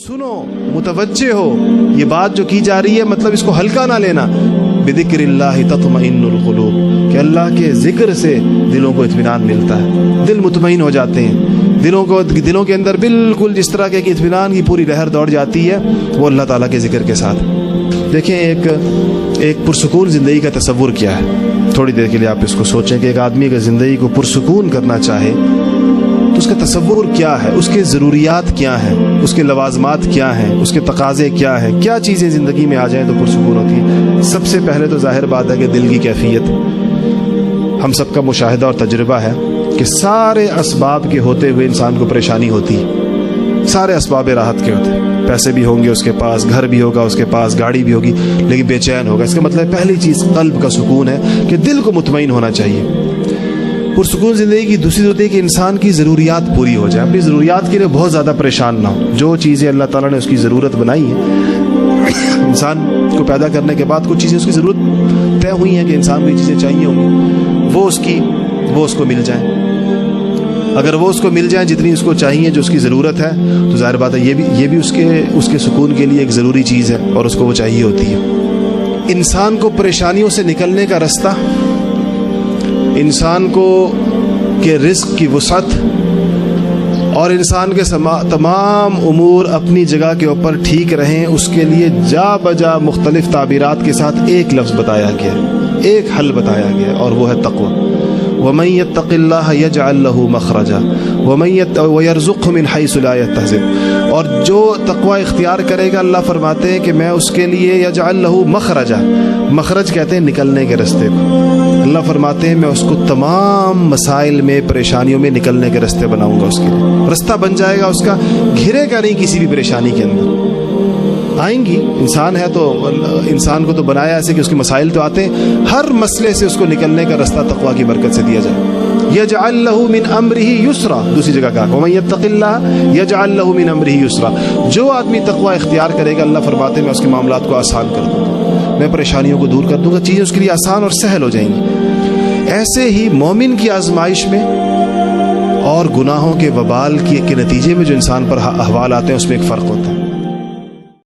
سنو، متوجہ ہو، یہ بات جو کی جا رہی ہے مطلب اس کو ہلکا نہ لینا. بذکر اللہ تطمئن القلوب، کہ اللہ کے ذکر سے دلوں کو اطمینان ملتا ہے، دل مطمئن ہو جاتے ہیں. دلوں کے اندر بالکل جس طرح کے اطمینان کی پوری لہر دوڑ جاتی ہے وہ اللہ تعالیٰ کے ذکر کے ساتھ. دیکھیں ایک پرسکون زندگی کا تصور کیا ہے. تھوڑی دیر کے لیے آپ اس کو سوچیں کہ ایک آدمی اگر زندگی کو پرسکون کرنا چاہے تو اس کا تصور کیا ہے، اس کے ضروریات کیا ہیں، اس کے لوازمات کیا ہیں، اس کے تقاضے کیا ہیں، کیا چیزیں زندگی میں آ جائیں تو پرسکون ہوتی ہے. سب سے پہلے تو ظاہر بات ہے کہ دل کی کیفیت. ہم سب کا مشاہدہ اور تجربہ ہے کہ سارے اسباب کے ہوتے ہوئے انسان کو پریشانی ہوتی ہے. سارے اسباب راحت کے ہوتے ہیں، پیسے بھی ہوں گے اس کے پاس، گھر بھی ہوگا اس کے پاس، گاڑی بھی ہوگی، لیکن بے چین ہوگا. اس کا مطلب پہلی چیز قلب کا سکون ہے کہ دل کو مطمئن ہونا چاہیے. پرسکون زندگی کی دوسری ضرورت ہے کہ انسان کی ضروریات پوری ہو جائے، اپنی ضروریات کے لیے بہت زیادہ پریشان نہ ہو. جو چیزیں اللہ تعالیٰ نے اس کی ضرورت بنائی ہیں، انسان کو پیدا کرنے کے بعد کچھ چیزیں اس کی ضرورت طے ہوئی ہیں کہ انسان کو یہ چیزیں چاہیے ہوں گی، وہ اس کو مل جائیں. اگر وہ اس کو مل جائیں جتنی اس کو چاہیے، جو اس کی ضرورت ہے، تو ظاہر بات ہے یہ بھی اس کے سکون کے لیے ایک ضروری چیز ہے اور اس کو وہ چاہیے ہوتی ہے. انسان کو پریشانیوں سے نکلنے کا رستہ، انسان کو کے رزق کی وسعت اور انسان کے تمام امور اپنی جگہ کے اوپر ٹھیک رہیں، اس کے لیے جا بجا مختلف تعبیرات کے ساتھ ایک لفظ بتایا گیا، ایک حل بتایا گیا، اور وہ ہے تقوی. وَمَن يَتَّقِ اللَّهَ يَجْعَل لَّهُ مَخْرَجًا وَيَرْزُقْهُ مِنْ حَيْثُ لَا يَحْتَسِبُ. اور جو تقوی اختیار کرے گا، اللہ فرماتے ہیں کہ میں اس کے لیے يَجْعَل لَّهُ مَخْرَجًا، مخرج کہتے ہیں نکلنے کے رستے کو. اللہ فرماتے ہیں میں اس کو تمام مسائل میں، پریشانیوں میں نکلنے کے رستے بناؤں گا. اس کے لیے رستہ بن جائے گا، اس کا گھرے گا نہیں کسی بھی پریشانی کے اندر. آئیں گی، انسان ہے تو انسان کو تو بنایا ایسے کہ اس کے مسائل تو آتے ہیں، ہر مسئلے سے اس کو نکلنے کا رستہ تقوی کی برکت سے دیا جائے. یجعل لہ من امرہ یسرا، دوسری جگہ کہا ومن یتق اللہ یجعل لہ من امرہ یسرا. جو آدمی تقوی اختیار کرے گا، اللہ فرماتے ہیں میں اس کے معاملات کو آسان کر دوں گا، میں پریشانیوں کو دور کر دوں گا، چیزیں اس کے لیے آسان اور سہل ہو جائیں گی. ایسے ہی مومن کی آزمائش میں اور گناہوں کے وبال کے نتیجے میں جو انسان پر احوال آتے ہیں اس میں ایک فرق ہوتا ہے.